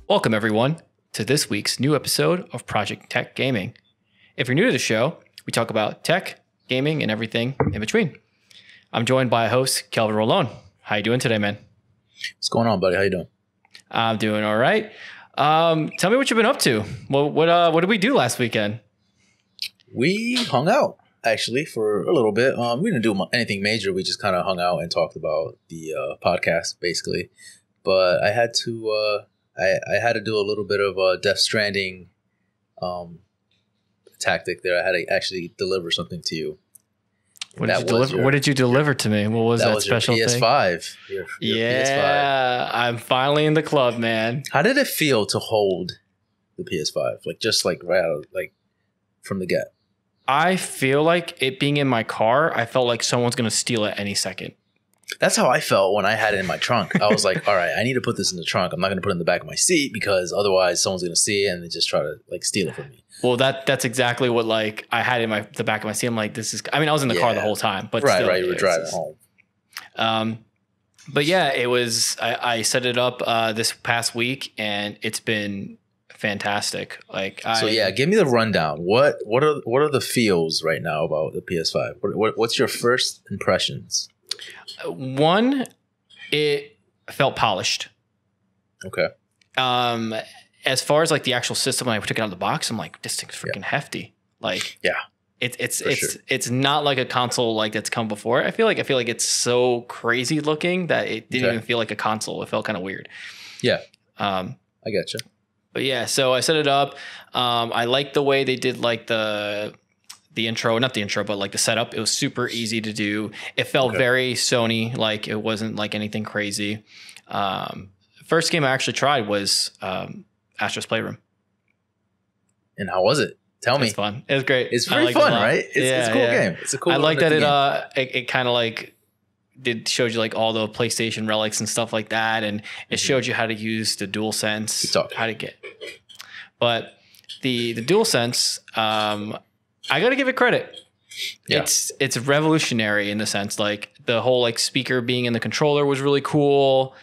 Welcome, everyone, to this week's new episode of Project Tech Gaming. If you're new to the show, we talk about tech, gaming, and everything in between. I'm joined by host Kelvin Rolone. How you doing today, man? What's going on, buddy? How you doing? I'm doing all right. Tell me what you've been up to. What did we do last weekend? We hung out, actually, for a little bit. We didn't do anything major. We just kind of hung out and talked about the podcast, basically. But I had to... I had to do a little bit of a Death Stranding tactic there. I had to actually deliver something to you. What did you deliver to me? What was that special your PS5, thing? PS5. I'm finally in the club, man. How did it feel to hold the PS5? Like right out, like from the get? I feel like it being in my car, I felt like someone's going to steal it any second. That's how I felt when I had it in my trunk. I was like, all right, I need to put this in the trunk. I'm not going to put it in the back of my seat because otherwise someone's going to see it and they just try to like steal it from me. Well, that's exactly what like I had in the back of my seat. I'm like, I was in the car the whole time, but still, you were driving home. But yeah, it was, I set it up this past week and it's been fantastic. Give me the rundown. What are the feels right now about the PS5? What's your first impressions? One, it felt polished. Okay. As far as like the actual system, when I took it out of the box, I'm like, this thing's freaking hefty. Like, yeah, it's not like a console like that's come before. I feel like it's so crazy looking that it didn't even feel like a console. It felt kind of weird. Yeah. I gotcha. But yeah, so I set it up. I like the way they did like the intro, not the intro, but like the setup. It was super easy to do. It felt very Sony, like it wasn't like anything crazy. First game I actually tried was Astro's Playroom. And how was it? Tell me. It's fun. It was great. It's very fun, right? It's a cool game. It's a cool. I like that it kind of like showed you like all the PlayStation relics and stuff like that, and it showed you how to use the DualSense, how to get. But the DualSense, I got to give it credit. Yeah. It's revolutionary in the sense like the whole like speaker being in the controller was really cool,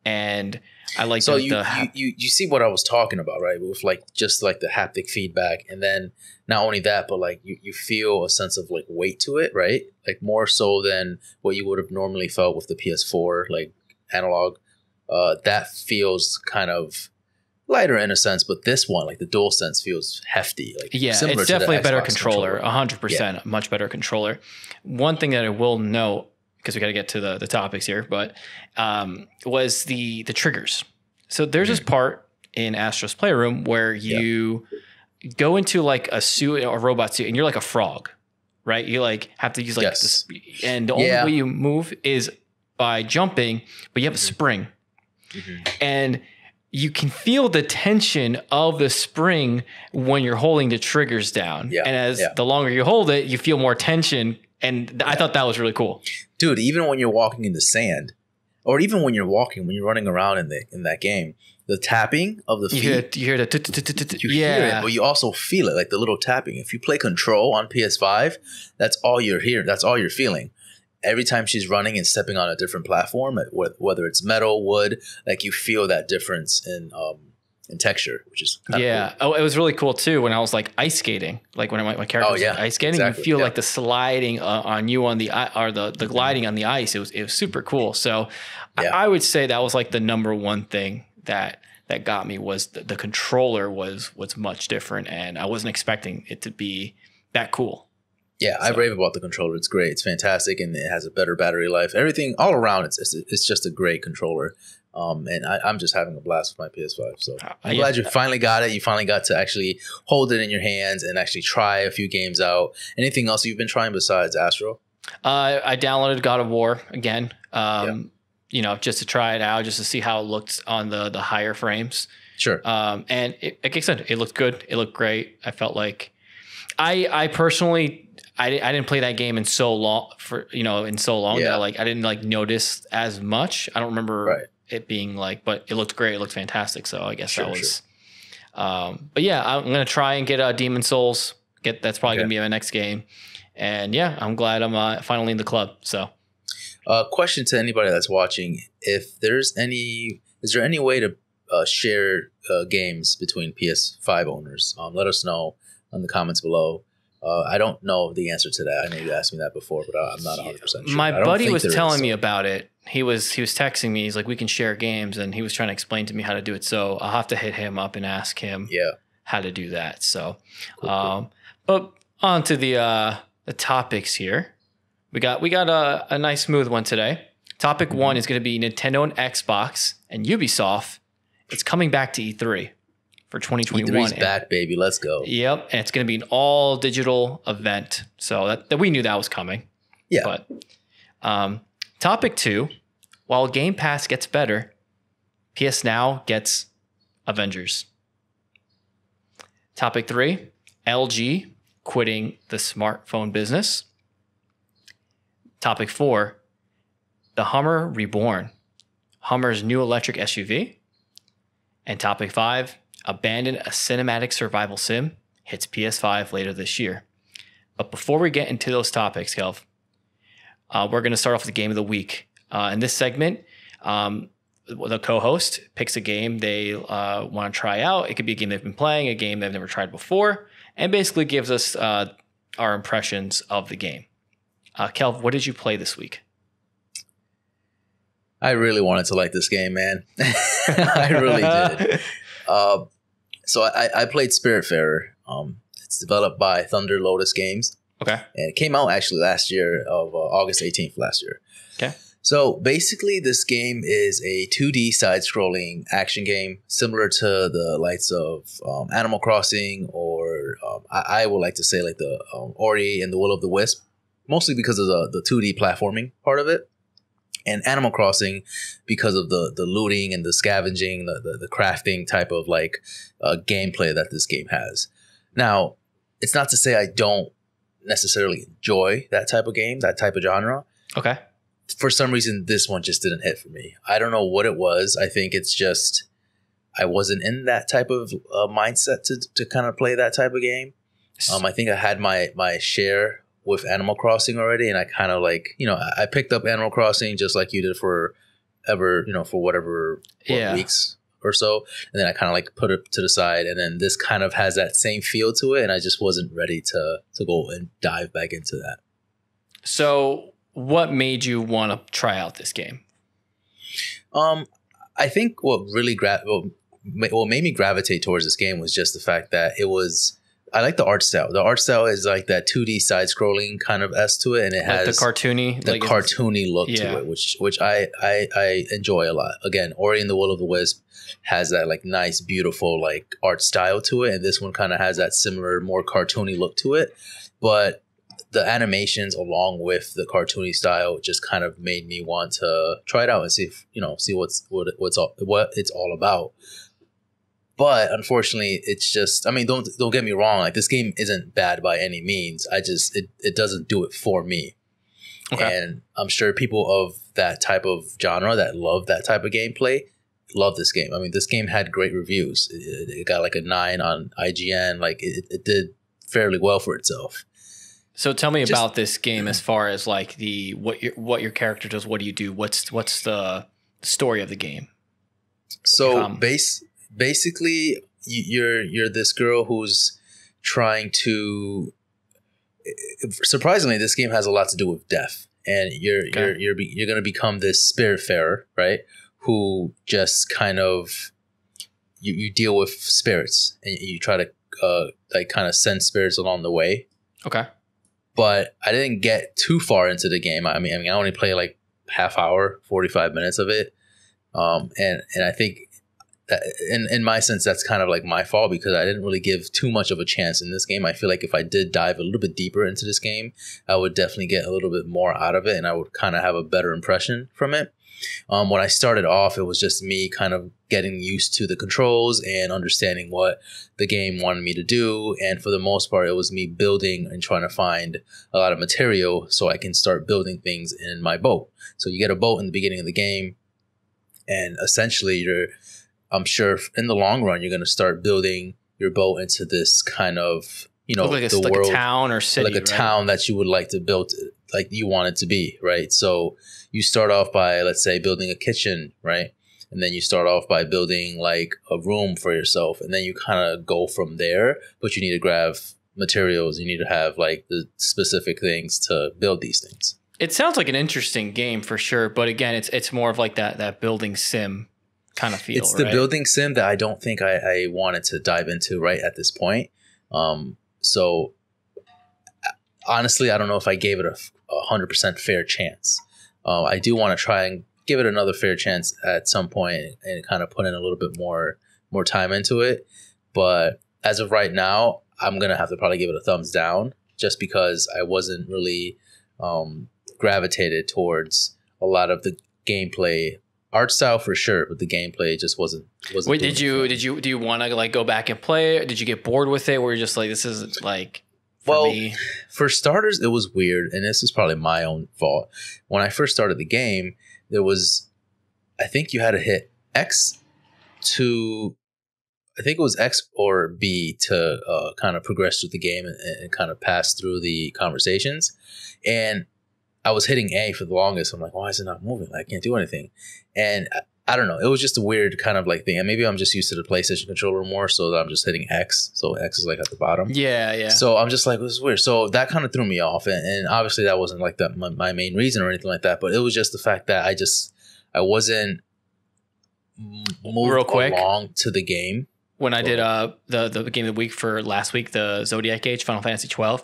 and I like. So you see what I was talking about, right? With like just like the haptic feedback, and then not only that, but like you feel a sense of like weight to it, right? Like more so than what you would have normally felt with the PS4, like analog. That feels kind of lighter in a sense, but this one, like the DualSense, feels hefty. Like it's definitely a better controller. 100%, much better controller. One thing that I will note, because we got to get to the topics here, but was the triggers. So there's this part in Astro's Playroom where you go into like a suit, a robot suit, and you're like a frog, right? You like have to use like this, and the only way you move is by jumping, but you have a spring, and you can feel the tension of the spring when you're holding the triggers down. Yeah, and as the longer you hold it, you feel more tension. And I thought that was really cool. Dude, even when you're walking in the sand, or even when you're running around in that game, the tapping of the feet. You hear the hear it, but you also feel it, like the little tapping. If you play Control on PS5, that's all you're hearing. That's all you're feeling. Every time she's running and stepping on a different platform, whether it's metal, wood, like you feel that difference in texture, which is cool. Oh, it was really cool too when I was like ice skating, like when my character was like ice skating, you feel like the sliding on you on the or the gliding on the ice. It was super cool. So I would say that was like the number one thing that got me was the controller was much different, and I wasn't expecting it to be that cool. Yeah, I rave about the controller. It's great. It's fantastic, and it has a better battery life. Everything all around, it's just a great controller. And I'm just having a blast with my PS5. So I'm glad you finally got it. You finally got to actually hold it in your hands and actually try a few games out. Anything else you've been trying besides Astro? I downloaded God of War again. Just to try it out, just to see how it looked on the higher frames. Sure. And like I said, it looked good. It looked great. I felt like I personally, I didn't play that game in so long that I didn't like notice as much. I don't remember it being like, but it looked great. It looked fantastic. So I guess that was, but yeah, I'm going to try and get Demon Souls. That's probably going to be my next game. And yeah, I'm glad I'm finally in the club. So question to anybody that's watching, is there any way to share games between PS5 owners? Let us know in the comments below. I don't know the answer to that. I know you asked me that before, but I'm not 100% sure. My buddy was telling me about it. He was texting me. He's like, we can share games, and he was trying to explain to me how to do it. So I'll have to hit him up and ask him how to do that. So, cool. But on to the topics here. We got a nice smooth one today. Topic one is going to be Nintendo and Xbox and Ubisoft. It's coming back to E3 for 2021. E3's back, baby. Let's go. Yep, and it's going to be an all digital event. So that we knew that was coming. Yeah. But topic two, while Game Pass gets better, PS Now gets Avengers. Topic three, LG quitting the smartphone business. Topic four, the Hummer Reborn, Hummer's new electric SUV. And topic five, abandon a cinematic survival sim, hits PS5 later this year. But before we get into those topics, Kelv, we're going to start off with the game of the week. In this segment, the co-host picks a game they want to try out. It could be a game they've been playing, a game they've never tried before, and basically gives us our impressions of the game. Kelv, what did you play this week? I really wanted to like this game, man. I really did. So I played SpiritFarer. It's developed by Thunder Lotus Games. Okay. And it came out actually last year of August 18th last year. Okay. So basically this game is a 2D side-scrolling action game similar to the likes of Animal Crossing or I would like to say like the Ori and the Will of the Wisp, mostly because of the 2D platforming part of it. And Animal Crossing because of the looting and the scavenging, the crafting type of like gameplay that this game has. Now, it's not to say I don't necessarily enjoy that type of game, that type of genre. Okay. For some reason, this one just didn't hit for me. I don't know what it was. I think it's just I wasn't in that type of mindset to kind of play that type of game. I think I had my share with Animal Crossing already, and I kind of like, I picked up Animal Crossing just like you did for whatever weeks or so, and then I kind of like put it to the side, and then this kind of has that same feel to it, and I just wasn't ready to go and dive back into that. So what made you want to try out this game? I think what really what made me gravitate towards this game was just the fact that I like the art style. The art style is like that 2D side-scrolling kind of S to it, and it has the cartoony look to it, which I enjoy a lot. Again, Ori and the Will of the Wisp has that like nice, beautiful like art style to it, and this one kind of has that similar, more cartoony look to it. But the animations, along with the cartoony style, just kind of made me want to try it out and see what it's all about. But unfortunately, it's just, I mean, don't get me wrong. Like, this game isn't bad by any means. It doesn't do it for me. Okay. And I'm sure people of that type of genre that love that type of gameplay love this game. I mean, this game had great reviews. It got like a 9 on IGN. Like, it did fairly well for itself. So tell me about this game as far as like what your character does. What do you do? What's the story of the game? So basically, you're this girl who's trying to. Surprisingly, this game has a lot to do with death, and you're going to become this SpiritFarer, right? Who just kind of you deal with spirits, and you try to like kind of send spirits along the way. Okay. But I didn't get too far into the game. I mean, I only played like half hour, 45 minutes of it, and I think. In my sense, that's kind of like my fault because I didn't really give too much of a chance in this game. I feel like if I did dive a little bit deeper into this game, I would definitely get a little bit more out of it and I would kind of have a better impression from it. When I started off, it was just me kind of getting used to the controls and understanding what the game wanted me to do. And for the most part, it was me building and trying to find a lot of material so I can start building things in my boat. So you get a boat in the beginning of the game and essentially I'm sure in the long run, you're going to start building your boat into this kind of, like a town or city, like a town that you would like to build, like you want it to be, right? So you start off by, let's say, building a kitchen, right? and then you start off by building like a room for yourself, and then you kind of go from there. But you need to grab materials. You need to have like the specific things to build these things. It sounds like an interesting game for sure, but again, it's more of like that building sim kind of feel. It's the building sim that I don't think I wanted to dive into right at this point. So honestly, I don't know if I gave it a 100% fair chance. I do want to try and give it another fair chance at some point and kind of put in a little bit more time into it. But as of right now, I'm going to have to probably give it a thumbs down just because I wasn't really gravitated towards a lot of the gameplay. Art style for sure, but the gameplay just wasn't. Wait, do you want to like go back and play it? Did you get bored with it? Where you're just like, this isn't like for me? For starters, it was weird, and this is probably my own fault. When I first started the game, there was, I think you had to hit X to, I think it was X or B to kind of progress through the game and kind of pass through the conversations, and I was hitting A for the longest. I'm like, why is it not moving? I can't do anything. And I don't know. It was just a weird kind of like thing. And maybe I'm just used to the PlayStation controller more, so that I'm just hitting X. So X is like at the bottom. Yeah. So I'm just like, this is weird. So that kind of threw me off. And obviously that wasn't like my main reason or anything like that. But it was just the fact that I wasn't moved real quick along to the game. When I did the game of the week for last week, the Zodiac Age, Final Fantasy 12,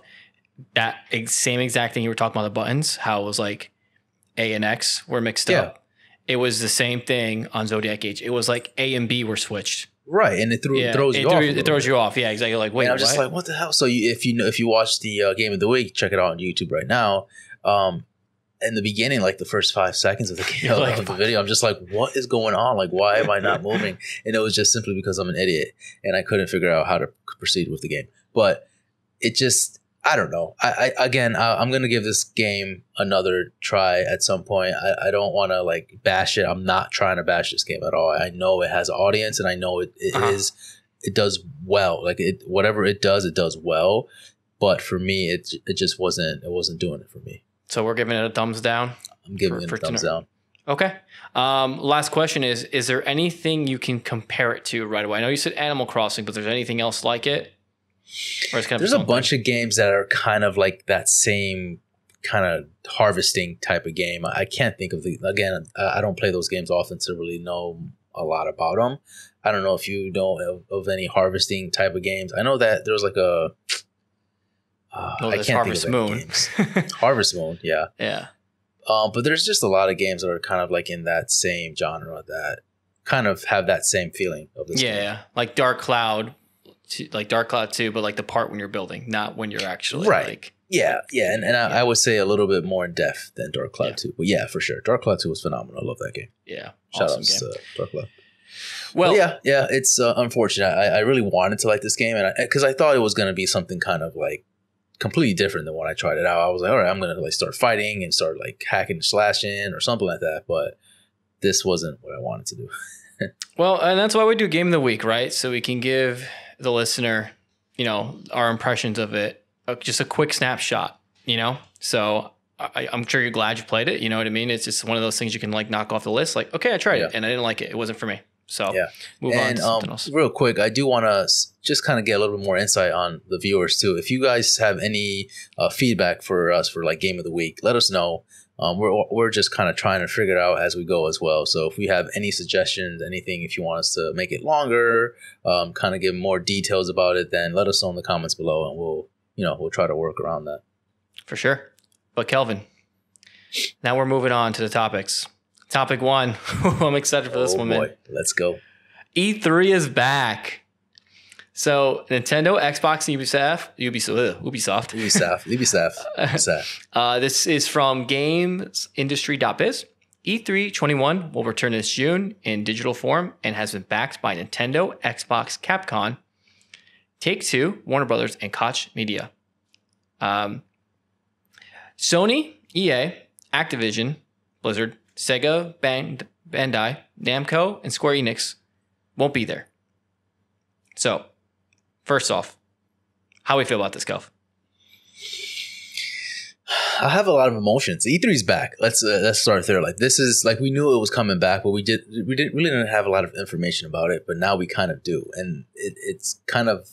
that same exact thing you were talking about, the buttons, how it was like A and X were mixed up. It was the same thing on Zodiac Age. It was like A and B were switched. Right, and it throws you off. It throws you off. Yeah, exactly. Like, wait, and I'm just like, what the hell? So if you watch the game of the week, check it out on YouTube right now. In the beginning, like the first 5 seconds of the game, of the video, I'm just like, what is going on? Like, why am I not moving? And it was just simply because I'm an idiot and I couldn't figure out how to proceed with the game. But it just, I don't know. I'm going to give this game another try at some point. I don't want to like bash it. I'm not trying to bash this game at all. I know it has an audience and I know it does well. Like whatever it does well. But for me, it just wasn't doing it for me. So we're giving it a thumbs down? I'm giving it a thumbs down. Okay. Last question is there anything you can compare it to right away? I know you said Animal Crossing, but there's anything else like it? There's a bunch of games that are kind of like that same kind of harvesting type of game. I can't think of I don't play those games often to really know a lot about them. I don't know if you know of any harvesting type of games. I know that there's like a I can't Harvest think of Moon. Games. Harvest Moon, yeah. Yeah. But there's just a lot of games that are kind of like in that same genre that kind of have that same feeling of this game. Yeah, like Dark Cloud 2, but like the part when you're building, not when you're actually right. Like, and I would say a little bit more in depth than Dark Cloud 2. But yeah, for sure. Dark Cloud 2 was phenomenal. I love that game. Yeah. Shout awesome out to Dark Cloud. Well, but yeah, it's unfortunate. I really wanted to like this game and because I thought it was going to be something kind of like completely different than when I tried it out. I was like, all right, I'm going to like start fighting and start like hacking and slashing or something like that. But this wasn't what I wanted to do. Well, and that's why we do Game of the Week, right? So we can give the listener, our impressions of it, just a quick snapshot, So I'm sure you're glad you played it. You know what I mean? It's just one of those things you can like knock off the list. Like, okay, I tried it and I didn't like it. It wasn't for me. So move on to something else. Real quick, I do want to just kind of get a little bit more insight on the viewers too. If you guys have any feedback for us for like Game of the Week, let us know. We're just kind of trying to figure it out as we go as well. So if we have any suggestions, anything, if you want us to make it longer, kind of give more details about it, then let us know in the comments below, and we'll try to work around that. For sure. But Kelvin, now we're moving on to the topics. Topic 1. I'm excited for this one, man. Let's go. E3 is back. So Nintendo, Xbox, and Ubisoft. This is from GamesIndustry.biz. E3 21 will return this June in digital form and has been backed by Nintendo, Xbox, Capcom, Take-Two, Warner Brothers, and Koch Media. Sony, EA, Activision, Blizzard, Sega, Bandai, Namco, and Square Enix won't be there. So, first off, how we feel about this, Kelv? I have a lot of emotions. E3's back. Let's start there. Like, this is like, we knew it was coming back, but we didn't have a lot of information about it, but now we kind of do, and it's kind of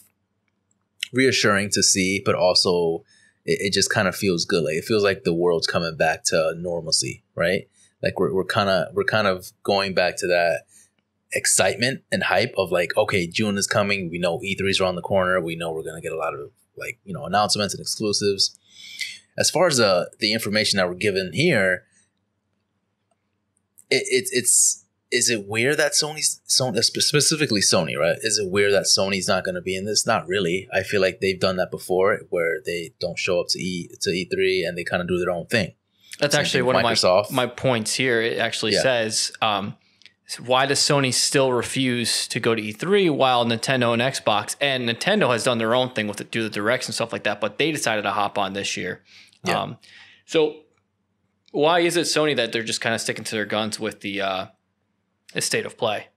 reassuring to see, but also it just kind of feels good. Like, it feels like the world's coming back to normalcy, right? Like, we're kind of going back to that excitement and hype of like, okay, June is coming. We know E3's around the corner. We know we're gonna get a lot of like, you know, announcements and exclusives. As far as the information that we're given here, it's is it weird that Sony, specifically Sony, right? Is it weird that Sony's not going to be in this? Not really. I feel like they've done that before, where they don't show up to E3 and they kind of do their own thing. That's actually one of my points here. It actually says, why does Sony still refuse to go to E3 while Nintendo and Xbox, and Nintendo has done their own thing with do the directs and stuff like that, but they decided to hop on this year. Yeah. So why is it Sony that they're just kind of sticking to their guns with the state of play?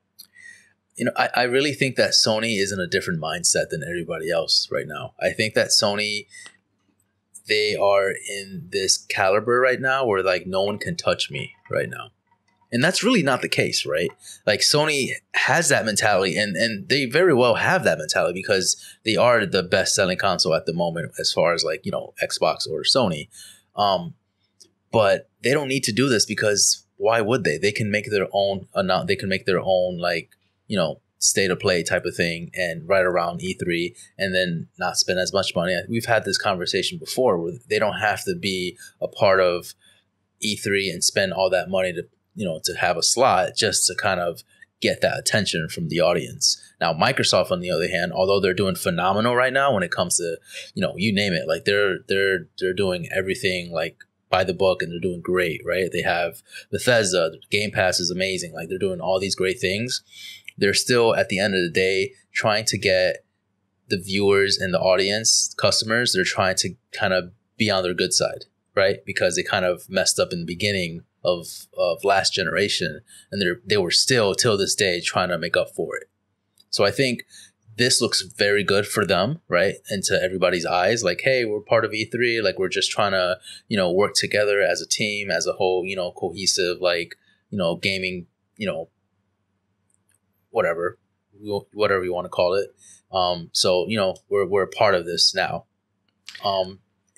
You know, I really think that Sony is in a different mindset than everybody else right now. I think that Sony, they are in this caliber right now where like no one can touch me right now. And that's really not the case, right? Like, Sony has that mentality, and they very well have that mentality because they are the best selling console at the moment as far as like, you know, Xbox or Sony. But they don't need to do this because why would they? They can make their own, they can make their own like, you know, state of play type of thing and right around E3 and then not spend as much money. We've had this conversation before where they don't have to be a part of E3 and spend all that money to, you know, to have a slot just to kind of get that attention from the audience. Now, Microsoft, on the other hand, although they're doing phenomenal right now when it comes to, you know, you name it, like they're doing everything like by the book and they're doing great, right? They have Bethesda, Game Pass is amazing. Like, they're doing all these great things. They're still, at the end of the day, trying to get the viewers and the audience, customers, they're trying to kind of be on their good side, right? Because they kind of messed up in the beginning of last generation, and they were still till this day trying to make up for it. So I think this looks very good for them, right? Into everybody's eyes, like, hey, we're part of E3, like, we're just trying to, you know, work together as a team, as a whole, you know, cohesive, like, you know, gaming, you know, whatever you want to call it. So, you know, we're a part of this now.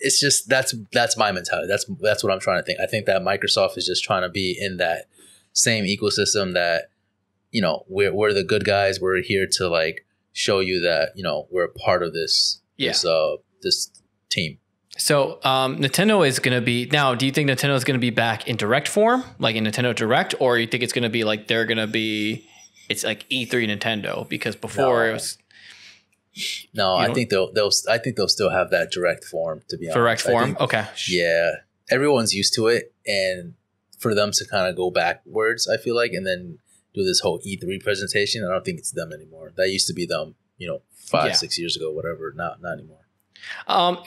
It's just that's my mentality. That's what I'm trying to think. I think that Microsoft is just trying to be in that same ecosystem that, you know, we're the good guys. We're here to like show you that, you know, we're a part of this this team. So Nintendo is going to be now. Do you think Nintendo is going to be back in direct form, like in Nintendo Direct, or you think it's going to be like they're going to be? It's like E3 Nintendo, because before it was. No, I think they'll still have that direct form, to be honest. Direct form? Okay. Yeah. Everyone's used to it, and for them to kind of go backwards, I feel like, and then do this whole E3 presentation, I don't think it's them anymore. That used to be them, you know, 5-6 years ago, whatever. Not anymore.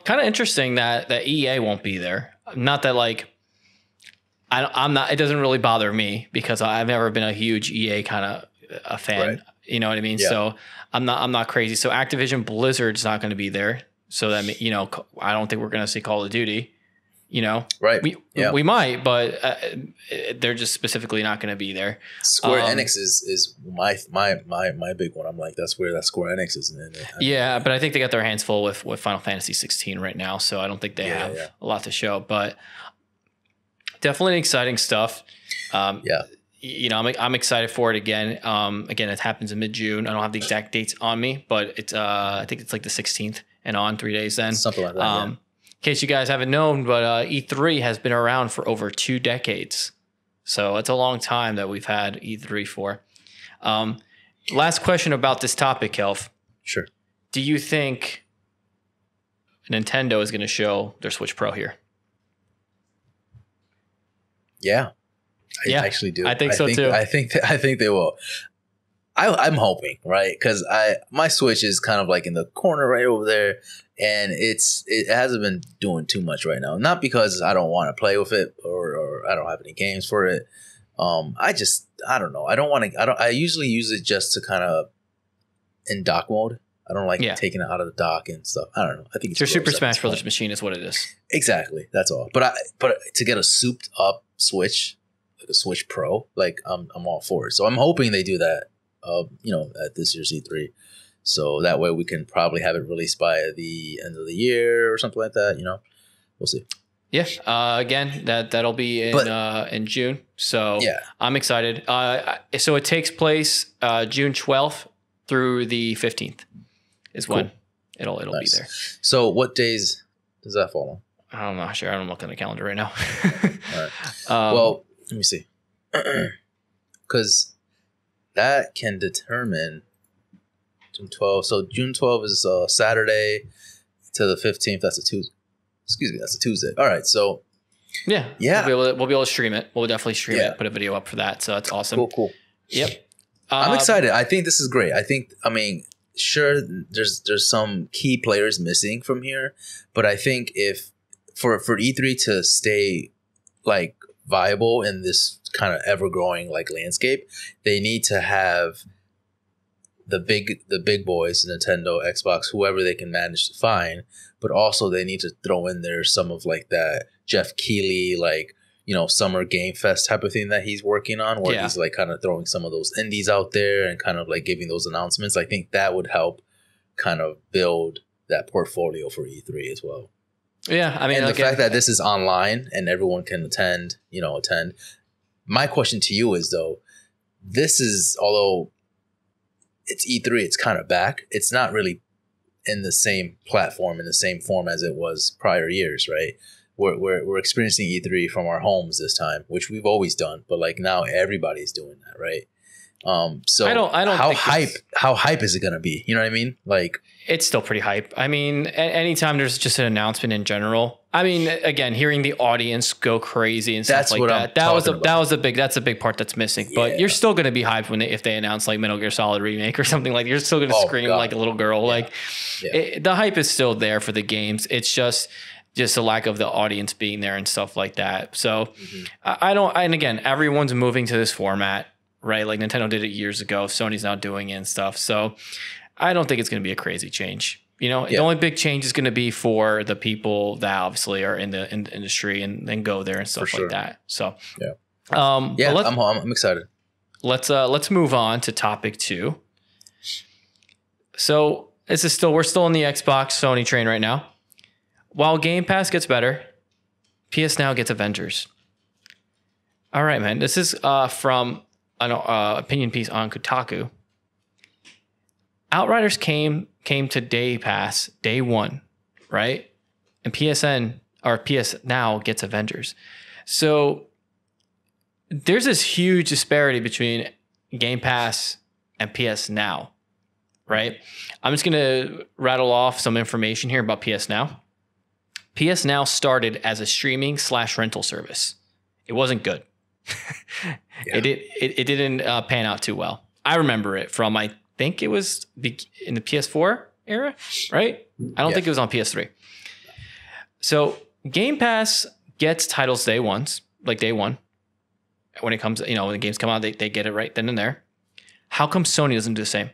Kind of interesting that EA won't be there. Not that like I'm not. It doesn't really bother me because I've never been a huge EA kind of a fan. Right. You know what I mean? Yeah. So I'm not crazy. So Activision Blizzard's not going to be there. So that, you know, I don't think we're going to see Call of Duty, you know, right. We might, but they're just specifically not going to be there. Square Enix is my big one. I'm like, that's where that Square Enix is in it. Yeah. But I think they got their hands full with Final Fantasy 16 right now. So I don't think they have a lot to show, but definitely exciting stuff. You know, I'm excited for it again. Again, it happens in mid-June. I don't have the exact dates on me, but it's I think it's like the 16th and on 3 days then. Something like that. In case you guys haven't known, but E3 has been around for over 2 decades. So it's a long time that we've had E3 for. Last question about this topic, Kelv. Sure. Do you think Nintendo is going to show their Switch Pro here? Yeah. I actually do. I think so too. I think they will. I'm hoping, right? Because my Switch is kind of like in the corner right over there, and it hasn't been doing too much right now. Not because I don't want to play with it or I don't have any games for it. I don't know. I usually use it just to kind of in dock mode, I don't like taking it out of the dock and stuff. I don't know. I think it's your Super Smash Brothers machine is what it is. Exactly. That's all. But to get a souped up Switch, like a Switch Pro, like I'm all for it. So I'm hoping they do that, at this year's E3. So that way we can probably have it released by the end of the year or something like that. We'll see. Yeah. Again, that'll be in June. So I'm excited. So it takes place June 12th through the 15th is when it'll be there. So what days does that fall on? I'm not sure. I don't look at the calendar right now. All right. Well, let me see. Because that can determine June 12th. So June 12th is Saturday to the 15th. That's a Tuesday. Excuse me, that's a Tuesday. All right, so yeah. We'll be able to stream it. We'll definitely stream it. Put a video up for that. So that's awesome. Cool. Yep. I'm excited. I think this is great. Sure, there's some key players missing from here, but I think if for E3 to stay like viable in this kind of ever growing like landscape, they need to have the big boys, Nintendo, Xbox, whoever they can manage to find, but also they need to throw in there some of like that Jeff Keighley, like, Summer Game Fest type of thing that he's working on, where he's like kind of throwing some of those indies out there and kind of like giving those announcements. I think that would help kind of build that portfolio for E3 as well. Yeah. I mean, and the fact that this is online and everyone can attend. My question to you is though, this is, although it's E3, it's kind of back. It's not really in the same platform, in the same form as it was prior years, right? We're experiencing E3 from our homes this time, which we've always done, but like now everybody's doing that, right? So I don't how hype is it going to be? You know what I mean? Like, it's still pretty hype. I mean, anytime there's just an announcement in general, I mean, again, hearing the audience go crazy and stuff like that. That's a big part that's missing. But you're still going to be hyped if they announce like Metal Gear Solid Remake or something. Like, you're still going to scream like a little girl. Yeah. Like the hype is still there for the games. It's just a lack of the audience being there and stuff like that. So and again, everyone's moving to this format, right? Like Nintendo did it years ago. Sony's now doing it and stuff. So I don't think it's going to be a crazy change. The only big change is going to be for the people that obviously are in the industry and go there and stuff like that. So I'm excited. Let's move on to topic 2. So we're still in the Xbox Sony train right now. While Game Pass gets better, PS Now gets Avengers. All right, man. This is from an opinion piece on Kotaku. Outriders came to Day Pass day 1, right? And PS Now gets Avengers. So there's this huge disparity between Game Pass and PS Now, right? I'm just going to rattle off some information here about PS Now. PS Now started as a streaming / rental service. It wasn't good. It didn't pan out too well. I remember it from, I think it was in the PS4 era, right? I don't think it was on PS3. So Game Pass gets titles day one. When it comes, when the games come out, they get it right then and there. How come Sony doesn't do the same?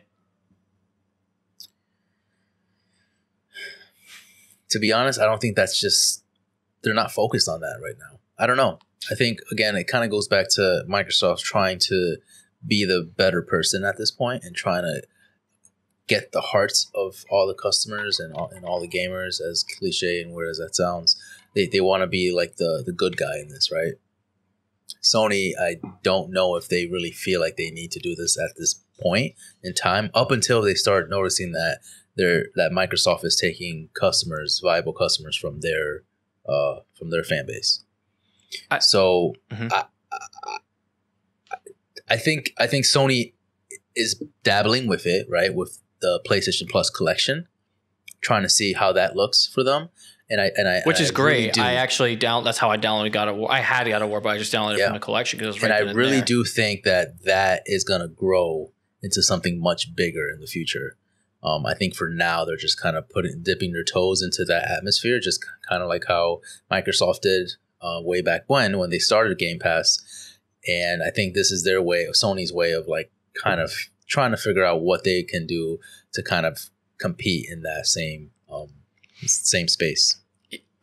To be honest, I don't think they're not focused on that right now. I don't know. I think, again, it kind of goes back to Microsoft trying to be the better person at this point and trying to get the hearts of all the customers and all the gamers, as cliche and weird as that sounds. They want to be like the good guy in this, right? Sony, I don't know if they really feel like they need to do this at this point in time, up until they start noticing that Microsoft is taking viable customers from their fan base. I think Sony is dabbling with it, right, with the PlayStation Plus collection, trying to see how that looks for them. Which is great. Really, I actually that's how I downloaded God of War. I had God of War, but I just downloaded it from the collection because it was right there. And I really do think that is going to grow into something much bigger in the future. I think for now they're just kind of dipping their toes into that atmosphere, just kind of like how Microsoft did way back when they started Game Pass. And I think this is their way, Sony's way of like kind of trying to figure out what they can do to kind of compete in that same space.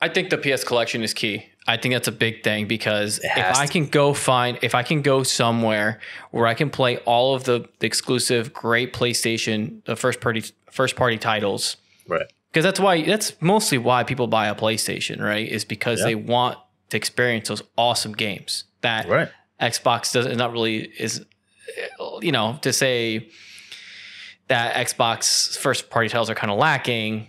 I think the PS collection is key. I think that's a big thing because if I can go somewhere where I can play all of the exclusive great PlayStation, the first party titles, right? Because that's mostly why people buy a PlayStation, right? Is because they want to experience those awesome games that Xbox doesn't, not really is, to say that Xbox first party titles are kind of lacking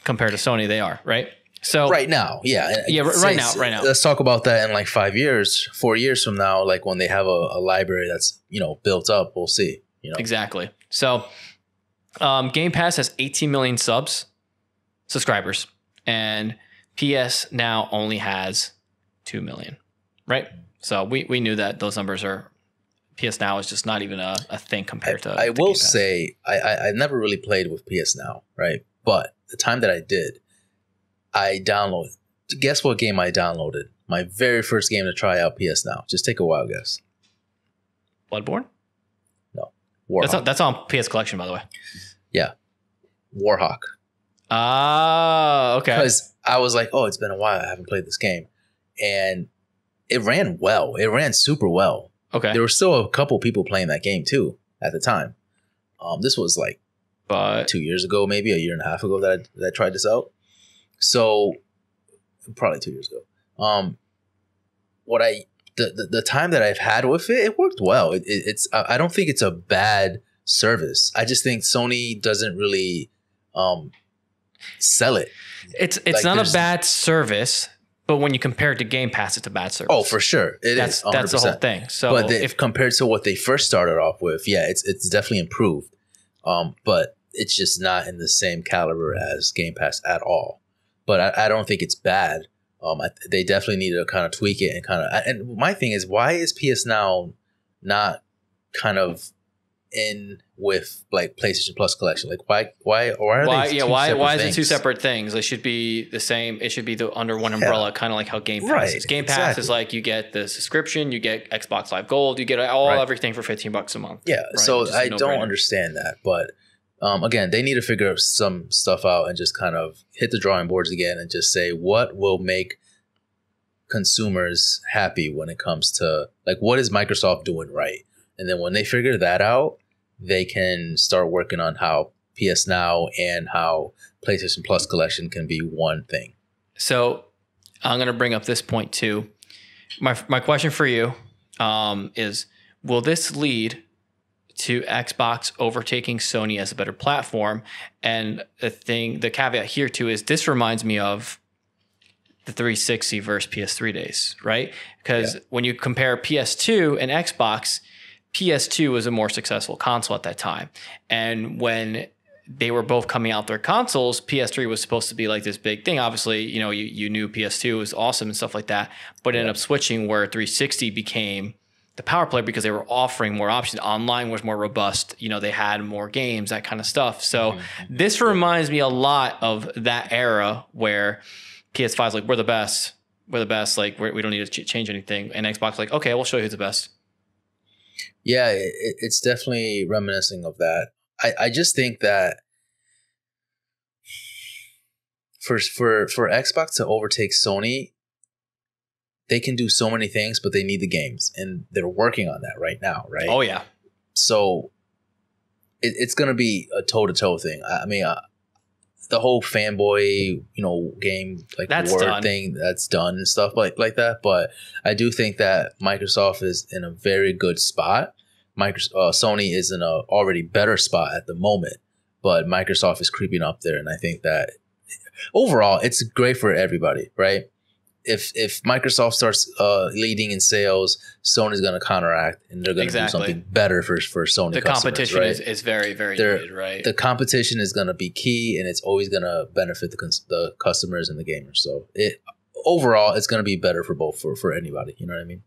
compared to Sony, they are, right? So right now, right now. Let's talk about that in like 5 years, 4 years from now, like when they have a library that's built up. We'll see. Exactly. So, Game Pass has 18 million subscribers, and PS Now only has 2 million. Right. So we knew that those numbers are. PS Now is just not even a thing compared to. I will say I never really played with PS Now, right? But the time that I did. I downloaded. Guess what game I downloaded? My very first game to try out PS Now. Just take a wild guess. Bloodborne? No. Warhawk. That's on PS Collection, by the way. Yeah. Warhawk. Ah, okay. Because I was like, oh, it's been a while. I haven't played this game. And it ran well. It ran super well. Okay. There were still a couple people playing that game, too, at the time. This was like 2 years ago, maybe a year and a half ago that I tried this out. So probably 2 years ago. The time that I've had with it worked well. It's I don't think it's a bad service. I just think Sony doesn't really sell it. It's like not a bad service, but when you compare it to Game Pass, it's a bad service. Oh, for sure, that's 100%. That's the whole thing. So, but if compared to what they first started off with, it's definitely improved. But it's just not in the same caliber as Game Pass at all. But I don't think it's bad. They definitely need to kind of tweak it and my thing is, why is PS Now not kind of in with like PlayStation Plus collection? Like why is it two separate things? They should be the same. It should be under one umbrella, kind of like how Game Pass is. Game Pass is like you get the subscription, you get Xbox Live Gold, you get everything for $15 a month. Yeah, right? So I don't understand that, but. Again, they need to figure some stuff out and just kind of hit the drawing boards again and just say what will make consumers happy when it comes to like what is Microsoft doing right, and then when they figure that out, they can start working on how PS Now and how PlayStation Plus collection can be one thing. So I'm going to bring up this point too. My question for you is: will this lead to Xbox overtaking Sony as a better platform? And the caveat here too is this reminds me of the 360 versus PS3 days, right? Because when you compare PS2 and Xbox, PS2 was a more successful console at that time. And when they were both coming out their consoles, PS3 was supposed to be like this big thing. Obviously, you knew PS2 was awesome and stuff like that, but it ended up switching where 360 became the power play because they were offering more options. Online was more robust. They had more games, that kind of stuff. So this reminds me a lot of that era where PS5 is like, we're the best. Like we don't need to change anything. And Xbox like, okay, we'll show you who's the best. Yeah, it's definitely reminiscing of that. I just think that for Xbox to overtake Sony, they can do so many things, but they need the games, and they're working on that right now, right? Oh yeah. So it's going to be a toe-to-toe thing. I mean, the whole fanboy, game like word thing, that's done and stuff like that. But I do think that Microsoft is in a very good spot. Sony is in a already better spot at the moment, but Microsoft is creeping up there, and I think that overall it's great for everybody, right? If Microsoft starts leading in sales, Sony's going to counteract, and they're going to do something better for Sony. The competition is very, very needed, right? The competition is going to be key, and it's always going to benefit the customers and the gamers. So overall, it's going to be better for both for anybody. You know what I mean?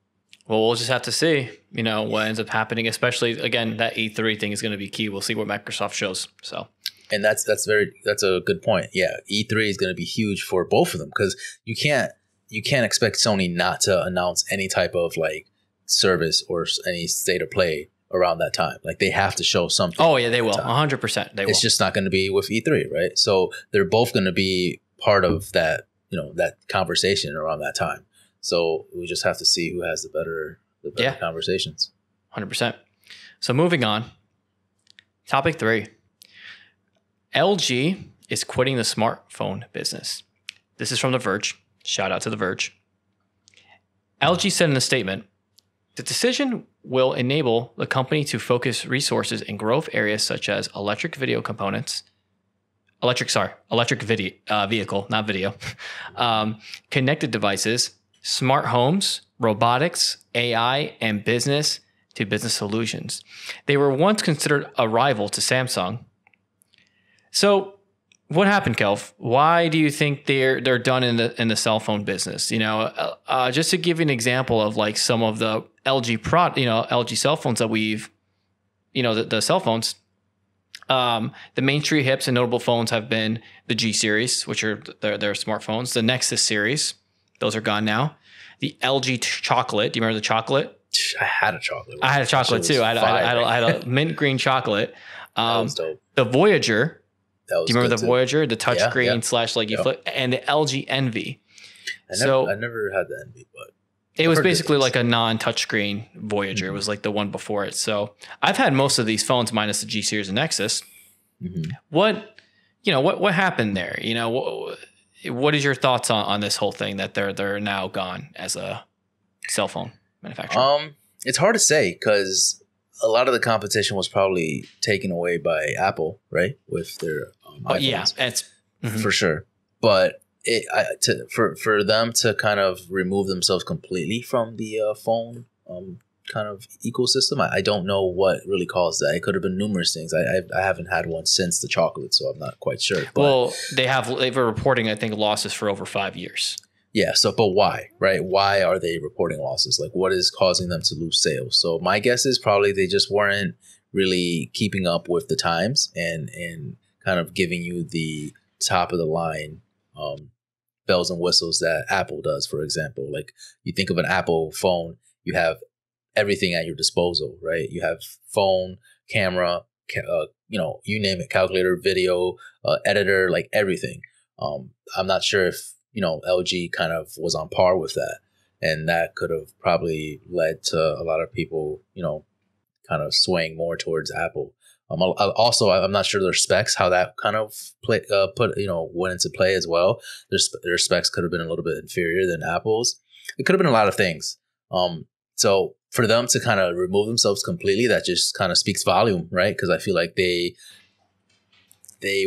Well, we'll just have to see, what ends up happening. Especially again, that E3 thing is going to be key. We'll see what Microsoft shows. So. And that's a good point. Yeah, E3 is going to be huge for both of them because you can't expect Sony not to announce any type of like service or any state of play around that time. Like they have to show something. Oh yeah, they will. 100%. They will. It's just not going to be with E3, right? So they're both going to be part of that, that conversation around that time. So we just have to see who has the better conversations. 100%. So moving on. Topic 3. LG is quitting the smartphone business. This is from The Verge. Shout out to The Verge. LG said in a statement, the decision will enable the company to focus resources in growth areas such as electric vehicle, not video, connected devices, smart homes, robotics, AI, and business-to-business solutions. They were once considered a rival to Samsung. So what happened, Kelv? Why do you think they're done in the cell phone business? Just to give you an example of like some of the LG cell phones that we've, the cell phones. The mainstream hips and notable phones have been the G series, which are their smartphones. The Nexus series, those are gone now. The LG chocolate. Do you remember the chocolate? I had a chocolate. I had a chocolate too. I had a mint green chocolate. That was dope. The Voyager. Do you remember the too. Voyager, the touchscreen / like you flip, and the LG Envy? I never had the Envy, but it was basically like a non-touchscreen Voyager. Mm-hmm. It was like the one before it. So I've had most of these phones minus the G series and Nexus. Mm-hmm. What happened there? What is your thoughts on this whole thing that they're now gone as a cell phone manufacturer? It's hard to say because a lot of the competition was probably taken away by Apple, right? With their iPhones. Yeah, it's for sure. But for them to kind of remove themselves completely from the phone kind of ecosystem, I don't know what really caused that. It could have been numerous things. I haven't had one since the chocolate, so I'm not quite sure. But, well, they were reporting, I think, losses for over 5 years. Yeah. So, but why, right? Why are they reporting losses? Like, what is causing them to lose sales? So, my guess is probably they just weren't really keeping up with the times and kind of giving you the top of the line bells and whistles that Apple does. For example, like you think of an Apple phone, you have everything at your disposal, right? You have phone, camera, you name it, calculator, video, editor, like everything. I'm not sure if LG kind of was on par with that. And that could have probably led to a lot of people, kind of swaying more towards Apple. Also, I'm not sure their specs, how that kind of went into play as well. Their specs could have been a little bit inferior than Apple's. It could have been a lot of things. So for them to kind of remove themselves completely, that just kind of speaks volume, right? Because I feel like they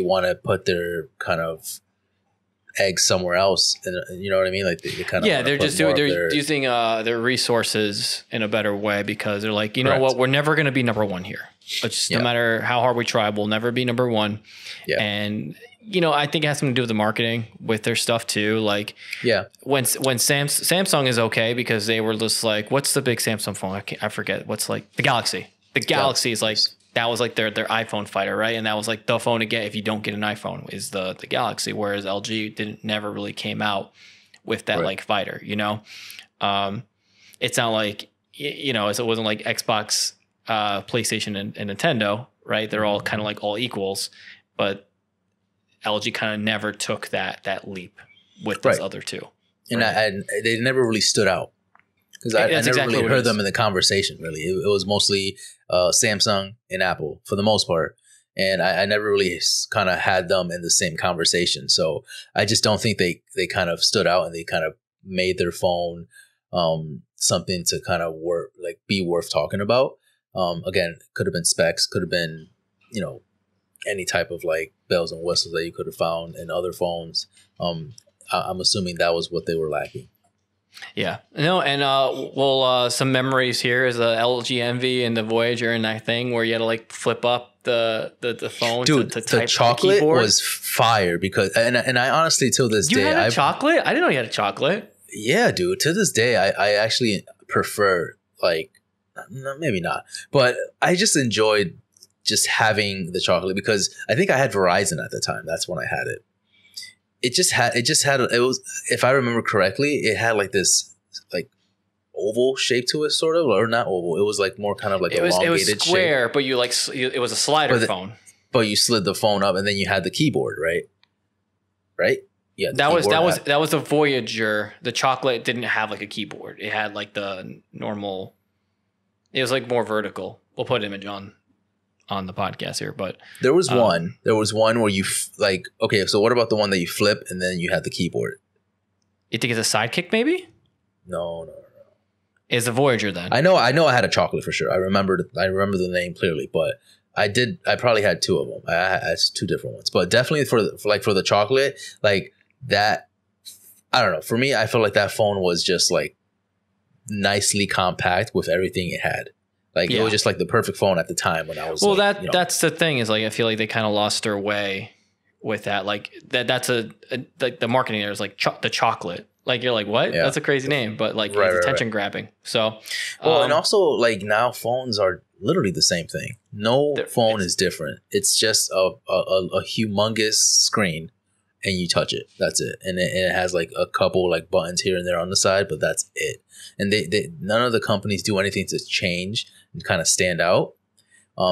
want to put their kind of eggs somewhere else, and you know what I mean? Like they kind of they're using their resources in a better way because they're like, Correct. What, we're never going to be number one here. It's just no matter how hard we try, we'll never be number one. Yeah. And I think it has something to do with the marketing with their stuff too. Like when Samsung is okay because they were just like, what's the big Samsung phone? I forget. What's like the Galaxy. The Galaxy is like. That was like their iPhone fighter, right? And that was like the phone to get if you don't get an iPhone is the Galaxy, whereas LG never really came out with that like fighter, It's not like, it wasn't like Xbox, PlayStation and Nintendo, right? They're all kind of like all equals, but LG kind of never took that leap with these other two. And they never really stood out. Because I never really heard them in the conversation, really. It was mostly Samsung and Apple for the most part. And I never really kind of had them in the same conversation. So I just don't think they kind of stood out and they kind of made their phone something to kind of be worth talking about. Again, could have been specs, could have been, any type of like bells and whistles that you could have found in other phones. I'm assuming that was what they were lacking. Yeah, and some memories here is the LG Envy and the Voyager and that thing where you had to like flip up the phone. Dude, to type the chocolate the keyboard. was fire because and I honestly till this day you had a chocolate. I didn't know you had a chocolate. Yeah, dude. To this day, I actually prefer like maybe not, but I just enjoyed just having the chocolate because I think I had Verizon at the time. That's when I had it. It was, if I remember correctly, it had like this like oval shape to it, sort of, or not oval. It was like more kind of like elongated. It was square, shape. But you like it was a slider phone. But you slid the phone up, and then you had the keyboard, right? Right? Yeah. That was the Voyager. The chocolate didn't have like a keyboard. It had like the normal. It was like more vertical. We'll put an image on the podcast here, but there was one. There was one where you like. Okay, so what about the one that you flip and then you had the keyboard? You think it's a Sidekick, maybe? No. It's a Voyager then. I know. I had a chocolate for sure. I remember the name clearly, but I probably had two of them. I had two different ones, but definitely for the chocolate, like that. I don't know. For me, I feel like that phone was just like nicely compact with everything it had. Like it was just like the perfect phone at the time when I was. Well, that's the thing is like I feel like they kind of lost their way with that. Like that's like the marketing there is like the chocolate. Like you're like, what? Yeah. That's a crazy name, but like it's attention grabbing. So, and also like now phones are literally the same thing. No phone is different. It's just a humongous screen, and you touch it. That's it. And it has like a couple like buttons here and there on the side, but that's it. And they none of the companies do anything to change and kind of stand out.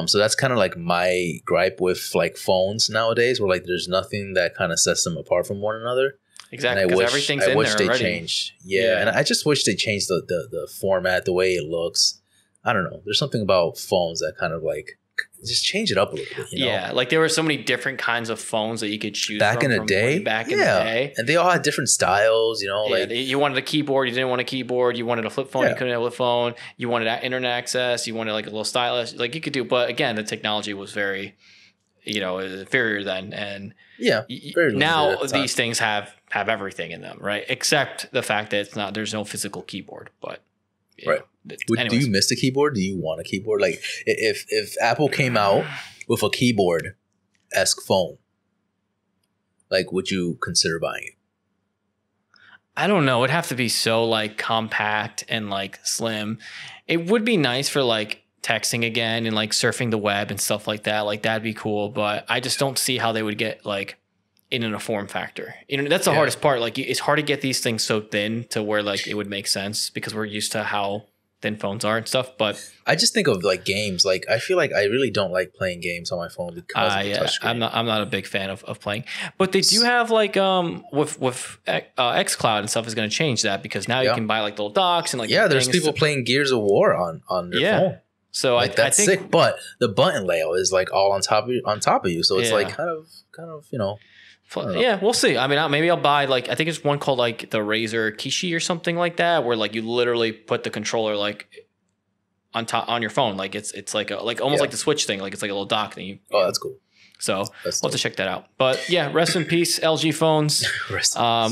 So that's kind of like my gripe with like phones nowadays, where like there's nothing that kind of sets them apart from one another. Exactly, because everything's in there already. I wish they changed. Yeah, and I just wish they changed the format, the way it looks. I don't know. There's something about phones that kind of like just change it up a little bit. You know? Yeah, like there were so many different kinds of phones that you could choose back in the day. And they all had different styles. You know, like you wanted a keyboard, you didn't want a keyboard. You wanted a flip phone, you couldn't have a flip phone. You wanted internet access, you wanted like a little stylus. Like you could do, but again, the technology was very, inferior then. And now these things have everything in them, right? Except the fact that there's no physical keyboard. But right. Do you miss the keyboard? Do you want a keyboard? Like if Apple came out with a keyboard-esque phone, like would you consider buying it? I don't know. It'd have to be so like compact and like slim. It would be nice for like texting again and like surfing the web and stuff like that. Like that'd be cool. But I just don't see how they would get like in a form factor. That's the hardest part. Like it's hard to get these things so thin to where like it would make sense because we're used to how thin phones are and stuff. But I just think of like games. Like I feel like I really don't like playing games on my phone because of the touchscreen. I'm not a big fan of playing. But they do have like with xCloud and stuff is going to change that because now you can buy like little docks and like there's people playing Gears of War on their phone. So like, that's I think sick. But the button layout is like all on top of you. So it's like kind of Yeah, we'll see. I mean, maybe I'll buy like I think it's one called like the Razer Kishi or something like that, where like you literally put the controller like on your phone, like it's like almost like the Switch thing, like it's like a little dock thing. That's cool. So we'll have to check that out. But yeah, rest in peace, LG phones.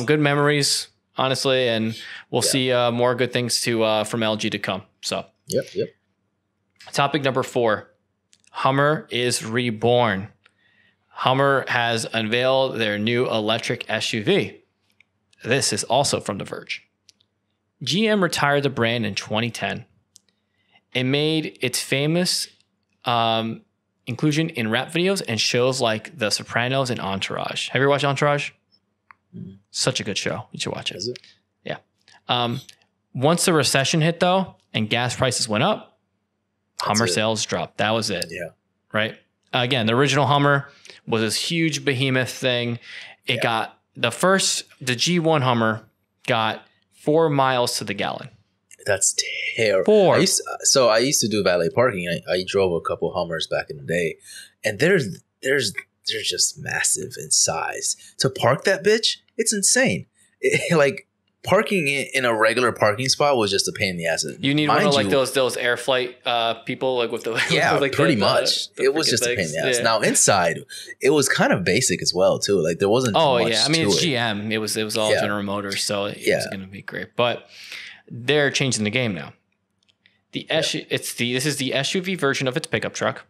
Good memories, honestly, and we'll see more good things from LG to come. So yep. Topic number 4, Hummer is reborn. Hummer has unveiled their new electric SUV. This is also from The Verge. GM retired the brand in 2010. It made its famous inclusion in rap videos and shows like The Sopranos and Entourage. Have you ever watched Entourage? Such a good show. You should watch it. Is it? Yeah. Once the recession hit, though, and gas prices went up, Hummer sales dropped. That was it. Yeah. Right? Again, the original Hummer was this huge behemoth thing. It got the G1 Hummer got 4 miles to the gallon. That's terrible. 4. I used to do valet parking. I drove a couple Hummers back in the day, and they're just massive in size. To park that bitch, it's insane. Like parking in a regular parking spot was just a pain in the ass. You need one of like those air flight people like with the like pretty much. It was just a pain in the ass. Now inside, it was kind of basic as well too. Like there wasn't. Oh much I mean it's GM. It was all General Motors, so it was going to be great. But they're changing the game now. This is the SUV version of its pickup truck.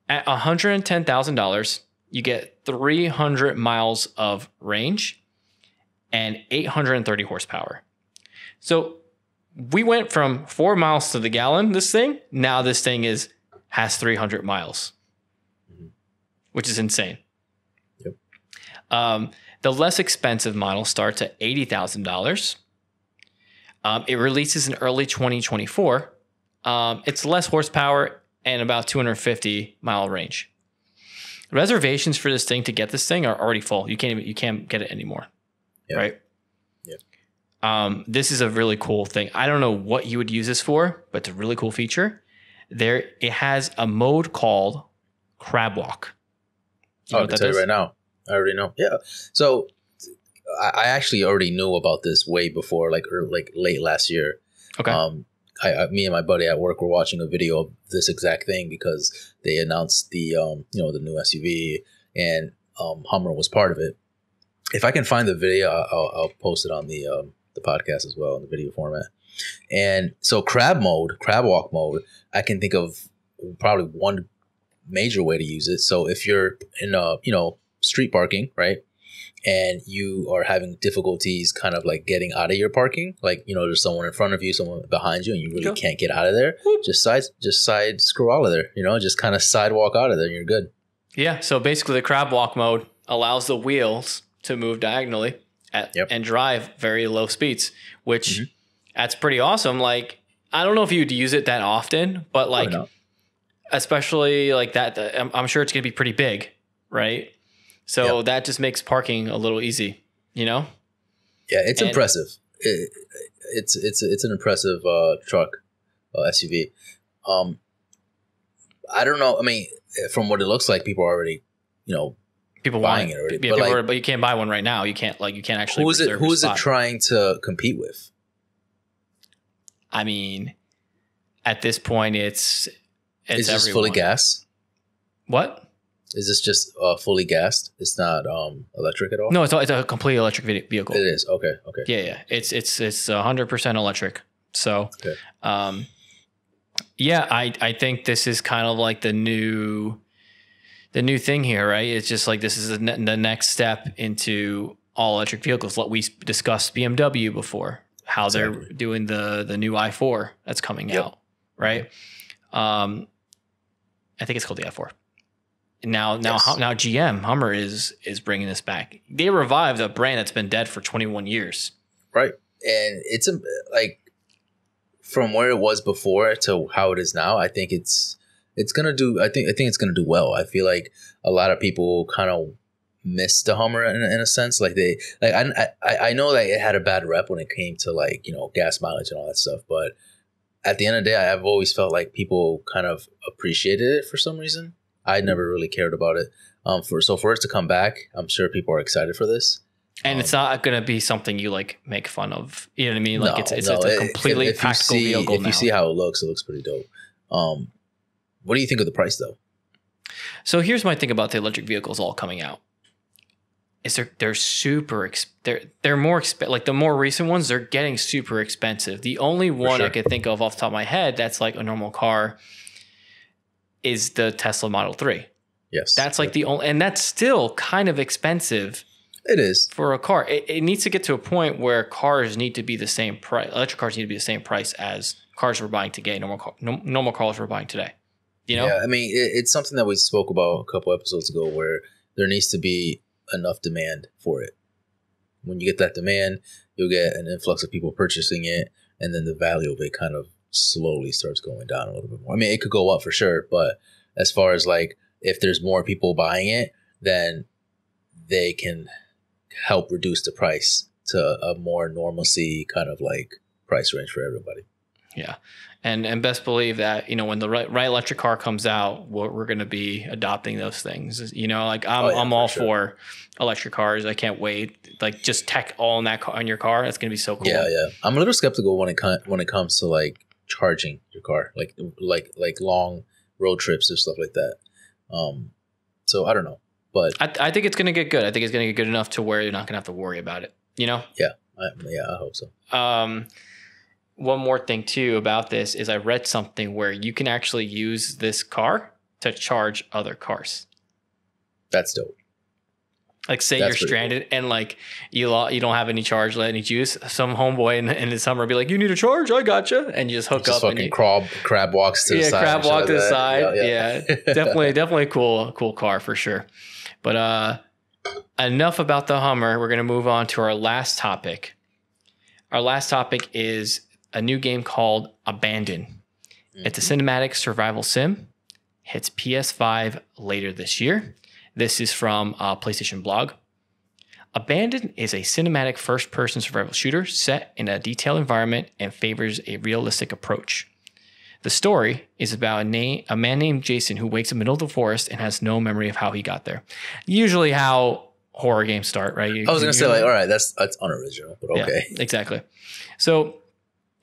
At $110,000, you get 300 miles of range and 830 horsepower. So we went from 4 miles to the gallon, this thing. Now this thing has 300 miles, which is insane. Yep. The less expensive model starts at $80,000. It releases in early 2024. It's less horsepower and about 250-mile range. Reservations for this thing to get this thing are already full. You can't get it anymore, right? Yep. This is a really cool thing. I don't know what you would use this for, but it's a really cool feature. It has a mode called Crab Walk. I can tell you right now. I already know. Yeah. So I actually already knew about this way before, like late last year. Okay. Me and my buddy at work were watching a video of this exact thing because they announced the the new SUV, and Hummer was part of it. If I can find the video, I'll post it on the podcast as well in the video format. And so crab walk mode, I can think of probably one major way to use it. So if you're in street parking, right, and you are having difficulties kind of like getting out of your parking, like there's someone in front of you, someone behind you, and you really can't get out of there, just side screw out of there, just kind of sidewalk out of there, and you're good. Yeah. So basically, the crab walk mode allows the wheels to move diagonally and drive very low speeds, which that's pretty awesome. Like, I don't know if you'd use it that often, but like, especially like that, I'm sure it's going to be pretty big, right? So that just makes parking a little easy, Yeah, it's impressive. It's an impressive truck, SUV. I don't know. I mean, from what it looks like, people are already, people buying it already. Yeah, but you can't buy one right now. You can't actually. Who is it trying to compete with? I mean, at this point, it's is this fully gas? What? Is this just fully gassed? It's not electric at all? No, it's a complete electric vehicle. It is. Okay. Yeah. It's 100% electric. So, I think this is kind of like the new thing here, right? It's just like this is the next step into all electric vehicles. Like we discussed BMW before, how they're doing the new i4 that's coming out, right? I think it's called the i4. Now GM Hummer is bringing this back. They revived a brand that's been dead for 21 years. Right. And it's like from where it was before to how it is now, I think it's going to do, I think it's going to do well. I feel like a lot of people kind of miss the Hummer in a sense. Like I know that it had a bad rep when it came to like, gas mileage and all that stuff. But at the end of the day, I've always felt like people kind of appreciated it for some reason. I never really cared about it. For it to come back, I'm sure people are excited for this. And it's not going to be something you like make fun of. You know what I mean? Like it's a completely practical vehicle now. If you see how it looks pretty dope. What do you think of the price though? So here's my thing about the electric vehicles all coming out. Is they're super they're more like the more recent ones, they're getting super expensive. The only one I could think of off the top of my head that's like a normal car is the Tesla Model 3. Yes. That's like the only, and that's still kind of expensive. It is. For a car. It needs to get to a point where cars need to be the same price. Electric cars need to be the same price as cars we're buying today, normal cars we're buying today. Yeah, I mean, it's something that we spoke about a couple episodes ago where there needs to be enough demand for it. When you get that demand, you'll get an influx of people purchasing it, and then the value of it kind of slowly starts going down a little bit more. I mean, it could go up for sure, but as far as like if there's more people buying it, then they can help reduce the price to a more normalcy kind of like price range for everybody. Yeah. And best believe that, when the right electric car comes out, we're going to be adopting those things. Like I'm all for electric cars. I can't wait. Like just tech all in that car, on your car. That's going to be so cool. Yeah. I'm a little skeptical when it comes to like charging your car, like long road trips and stuff like that. So I don't know, but I think it's going to get good. I think it's going to get good enough to where you're not going to have to worry about it. Yeah, I hope so. One more thing too about this is I read something where you can actually use this car to charge other cars. That's dope. Like say you're stranded and like you don't have any charge, any juice. Some homeboy in the summer be like, "You need a charge? I gotcha," and you just hook up. Fucking crab walks to the side. Yeah, crab walk to the side. Yeah. Definitely cool car for sure. But enough about the Hummer. We're gonna move on to our last topic. Our last topic is a new game called Abandon. It's a cinematic survival sim. Hits PS5 later this year. This is from PlayStation Blog. Abandon is a cinematic first-person survival shooter set in a detailed environment and favors a realistic approach. The story is about a man named Jason who wakes up in the middle of the forest and has no memory of how he got there. Usually how horror games start, right? I was going to say, like, all right, that's unoriginal, but okay. Yeah, exactly. So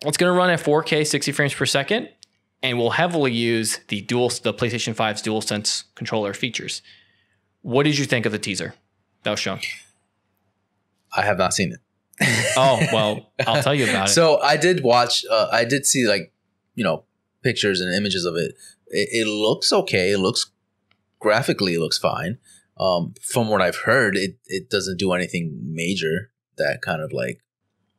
it's going to run at 4K, 60 frames per second, and will heavily use the PlayStation 5's DualSense controller features. What did you think of the teaser that was shown? I have not seen it. Oh, well, I'll tell you about it. So I did watch, I did see like, pictures and images of it. It looks okay. It looks graphically, it looks fine. From what I've heard, it doesn't do anything major that kind of like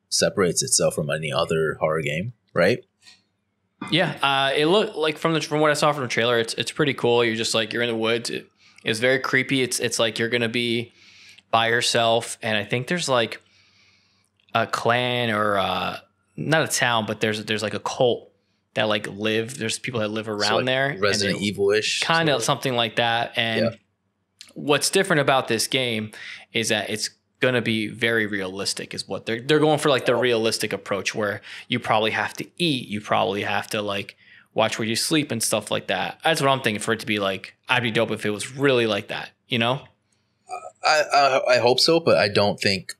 separates itself from any other horror game, right? Yeah, it looked like from what I saw from the trailer, it's pretty cool. You're just like you're in the woods. It's very creepy. It's like you're gonna be by yourself, and I think there's like a clan or not a town, but there's like a cult that like there's people that live around like there. Resident Evil-ish. Kind of something like that. And what's different about this game is that it's going to be very realistic is what they're going for, like the realistic approach where you probably have to eat. You probably have to like watch where you sleep and stuff like that. That's what I'm thinking for it to be like, I'd be dope if it was really like that, I hope so, but I don't think,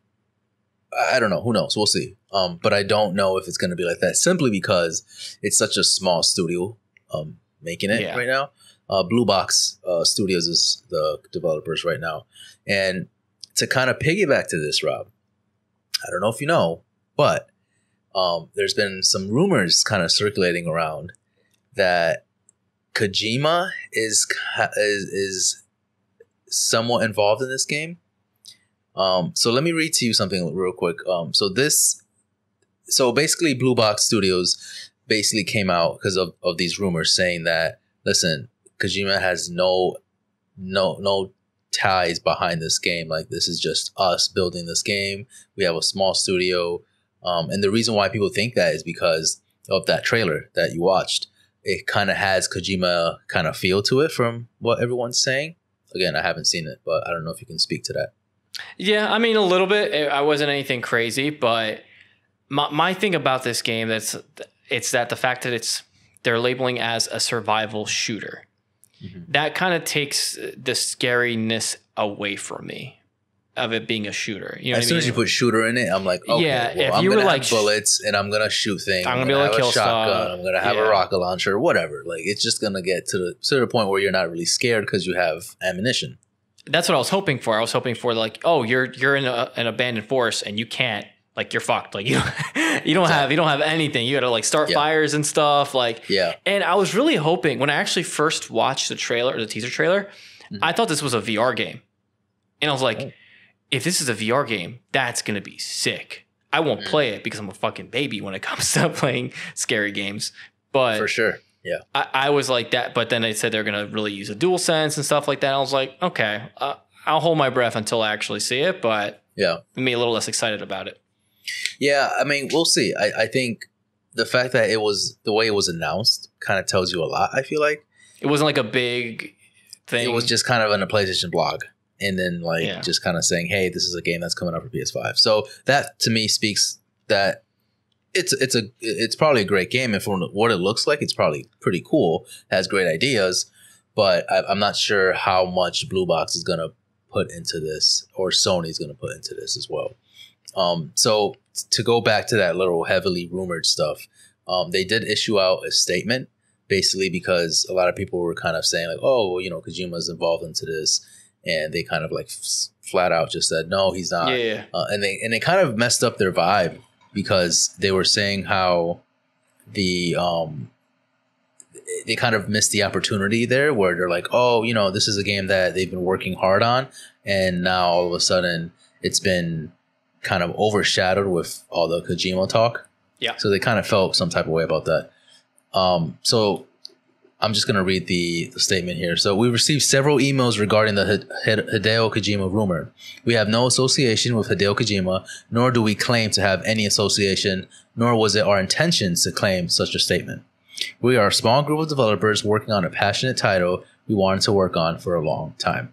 I don't know. Who knows? We'll see. But I don't know if it's going to be like that simply because it's such a small studio making it right now. Blue Box Studios is the developers right now. And to kind of piggyback to this, Rob, I don't know if you know, but there's been some rumors kind of circulating around that Kojima is somewhat involved in this game. So let me read to you something real quick. So basically Blue Box Studios basically came out because of these rumors saying that, listen, Kojima has no ties behind this game. Like, this is just us building this game. We have a small studio. And the reason why people think that is because of that trailer that you watched. It kind of has Kojima kind of feel to it from what everyone's saying. Again, I haven't seen it, but I don't know if you can speak to that. Yeah, I mean, a little bit. I wasn't anything crazy, but my thing about this game, it's that the fact that they're labeling as a survival shooter. Mm-hmm. That kind of takes the scariness away from me of it being a shooter. As soon as you put shooter in it, I'm like, okay, well, I'm gonna have bullets and I'm gonna shoot things. I'm gonna be able to kill stuff. I'm gonna have a rocket launcher, whatever. Like, it's just gonna get to the point where you're not really scared because you have ammunition. That's what I was hoping for. I was hoping for like, oh, you're in an abandoned forest and you can't, like, you're fucked. Like, you don't have anything. You got to like start fires and stuff. Like, And I was really hoping when I actually first watched the teaser trailer, I thought this was a VR game, and I was like, if this is a VR game, that's gonna be sick. I won't play it because I'm a fucking baby when it comes to playing scary games. But for sure. Yeah, I was like that, but then they said they're going to really use a DualSense and stuff like that. I was like, okay, I'll hold my breath until I actually see it, but it made me a little less excited about it. Yeah, I mean, we'll see. I think the fact that the way it was announced kind of tells you a lot, I feel like. It wasn't like a big thing. It was just kind of on a PlayStation blog and then just kind of saying, hey, this is a game that's coming out for PS5. So that to me speaks that it's probably a great game, and from what it looks like, it's probably pretty cool. It has great ideas, but I'm not sure how much Blue Box is gonna put into this, or Sony's gonna put into this as well. So to go back to that little heavily rumored stuff, they did issue out a statement basically because a lot of people were kind of saying like, oh, Kojima's involved into this, and they kind of like flat out just said no, he's not. And they kind of messed up their vibe. Because they were saying how they kind of missed the opportunity there where they're like, oh, this is a game that they've been working hard on. And now all of a sudden it's been kind of overshadowed with all the Kojima talk. Yeah. So they kind of felt some type of way about that. So I'm just going to read the statement here. So we received several emails regarding the Hideo Kojima rumor. We have no association with Hideo Kojima, nor do we claim to have any association, nor was it our intentions to claim such a statement. We are a small group of developers working on a passionate title we wanted to work on for a long time.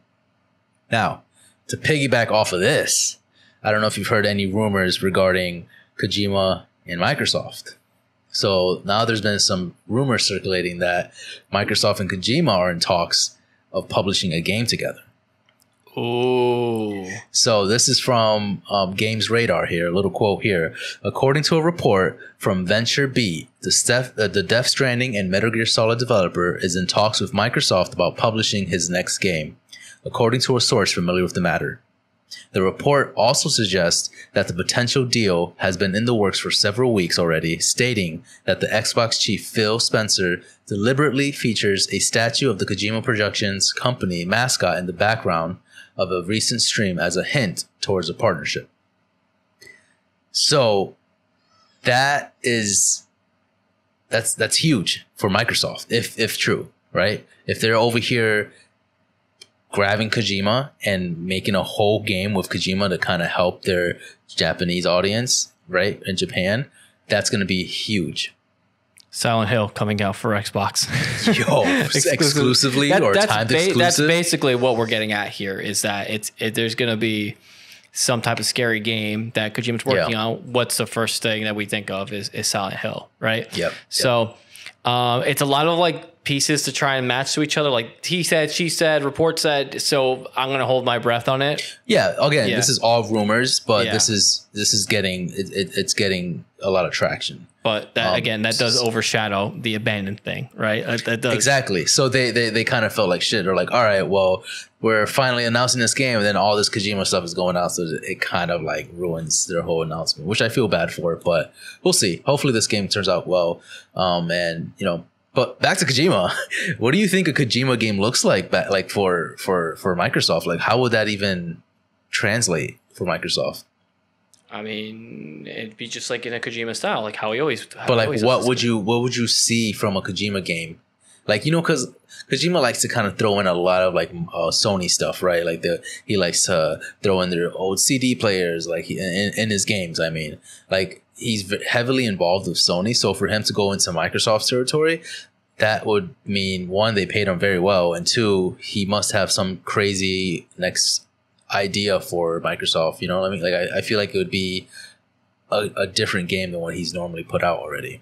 Now, to piggyback off of this, I don't know if you've heard any rumors regarding Kojima and Microsoft. So now there's been some rumors circulating that Microsoft and Kojima are in talks of publishing a game together. Ooh. So this is from Games Radar here, a little quote here. According to a report from Venture Beat, the Death Stranding and Metal Gear Solid developer is in talks with Microsoft about publishing his next game, according to a source familiar with the matter. The report also suggests that the potential deal has been in the works for several weeks already, stating that the Xbox chief Phil Spencer deliberately features a statue of the Kojima Productions company mascot in the background of a recent stream as a hint towards a partnership. So that's huge for Microsoft, if true, right? If they're over here grabbing Kojima and making a whole game with Kojima to kind of help their Japanese audience, right, in Japan, that's going to be huge. Silent Hill coming out for Xbox. Yo, exclusively or timed exclusive? That's basically what we're getting at here, is that there's going to be some type of scary game that Kojima's working on. What's the first thing that we think of is Silent Hill, right? Yep. So it's a lot of like pieces to try and match to each other. Like he said, she said, report said. So I'm going to hold my breath on it. Yeah. Again, this is all rumors, but this is getting it's getting a lot of traction. But that, again, that does overshadow the abandoned thing, right? That does. Exactly. So they kind of felt like shit. They're like, all right, well, we're finally announcing this game, and then all this Kojima stuff is going out, so it kind of like ruins their whole announcement, which I feel bad for. But we'll see. Hopefully, this game turns out well. And but back to Kojima, what do you think a Kojima game looks like? Like for Microsoft, like how would that even translate for Microsoft? I mean, it'd be just like in a Kojima style, like how he always. But like, what would you see from a Kojima game? Like, because Kojima likes to kind of throw in a lot of like Sony stuff, right? Like he likes to throw in their old CD players, like in his games. I mean, like he's heavily involved with Sony, so for him to go into Microsoft territory, that would mean one, they paid him very well, and two, he must have some crazy next idea for Microsoft. You know what I mean? Like I feel like it would be a different game than what he's normally put out already.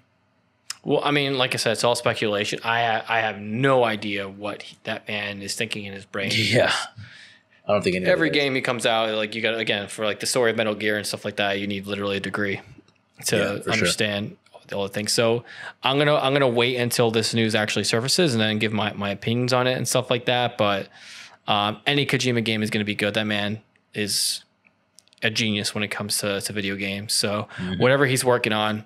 Well, I mean, like I said, it's all speculation. I have no idea what that man is thinking in his brain. Yeah, I don't think every game he comes out, like you got, again, for like the story of Metal Gear and stuff like that, you need literally a degree to understand all the things. So I'm gonna wait until this news actually surfaces and then give my opinions on it and stuff like that. But any Kojima game is going to be good. That man is a genius when it comes to video games. So whatever he's working on,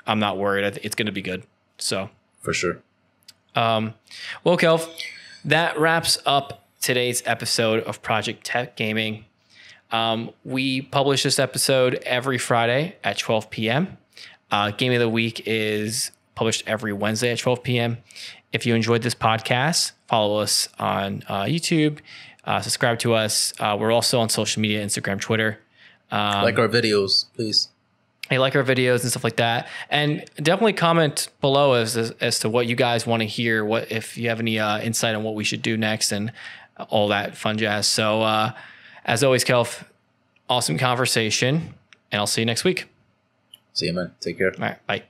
I'm not worried. It's going to be good. So for sure. Well, Kelv, that wraps up today's episode of Project Tech Gaming. We publish this episode every Friday at 12 p.m. Game of the Week is published every Wednesday at 12 p.m. If you enjoyed this podcast, follow us on YouTube, subscribe to us. We're also on social media, Instagram, Twitter. Like our videos, please. Hey, like our videos and stuff like that. And definitely comment below as to what you guys want to hear, what if you have any insight on what we should do next and all that fun jazz. So as always, Kelv, awesome conversation, and I'll see you next week. See you, man. Take care. All right, bye.